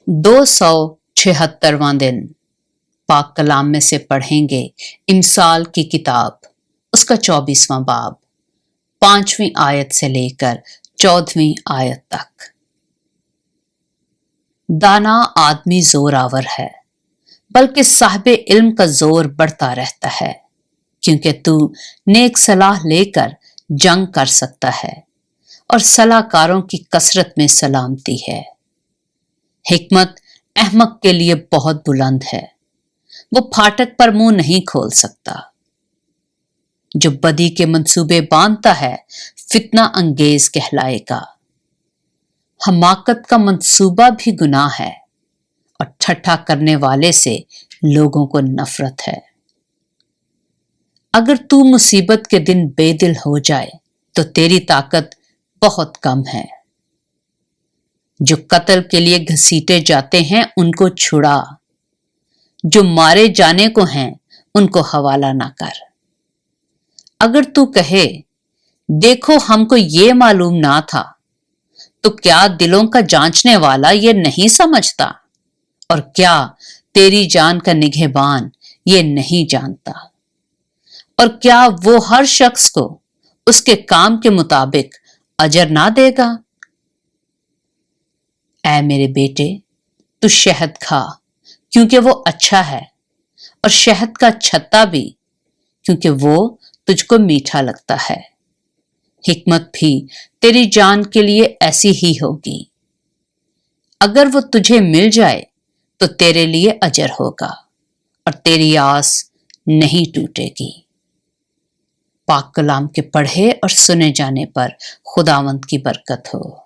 276वां दिन पाक कलाम में से पढ़ेंगे इमसाल की किताब, उसका 24वां बाब, 5वीं आयत से लेकर 14वीं आयत तक। दाना आदमी जोरावर है, बल्कि साहिब इल्म का जोर बढ़ता रहता है, क्योंकि तू नेक सलाह लेकर जंग कर सकता है और सलाहकारों की कसरत में सलामती है। हिकमत अहमक के लिए बहुत बुलंद है, वो फाटक पर मुंह नहीं खोल सकता। जो बदी के मंसूबे बांधता है फितना अंगेज कहलाएगा। हमाकत का मंसूबा भी गुनाह है और ठट्ठा करने वाले से लोगों को नफरत है। अगर तू मुसीबत के दिन बेदिल हो जाए तो तेरी ताकत बहुत कम है। जो कत्ल के लिए घसीटे जाते हैं उनको छुड़ा, जो मारे जाने को हैं उनको हवाला ना कर। अगर तू कहे देखो हमको ये मालूम ना था, तो क्या दिलों का जांचने वाला ये नहीं समझता, और क्या तेरी जान का निगहबान ये नहीं जानता, और क्या वो हर शख्स को उसके काम के मुताबिक अजर ना देगा। ऐ मेरे बेटे, तू शहद खा क्योंकि वो अच्छा है, और शहद का छत्ता भी क्योंकि वो तुझको मीठा लगता है। हिकमत भी तेरी जान के लिए ऐसी ही होगी। अगर वो तुझे मिल जाए तो तेरे लिए अजर होगा और तेरी आस नहीं टूटेगी। पाक कलाम के पढ़े और सुने जाने पर खुदावंद की बरकत हो।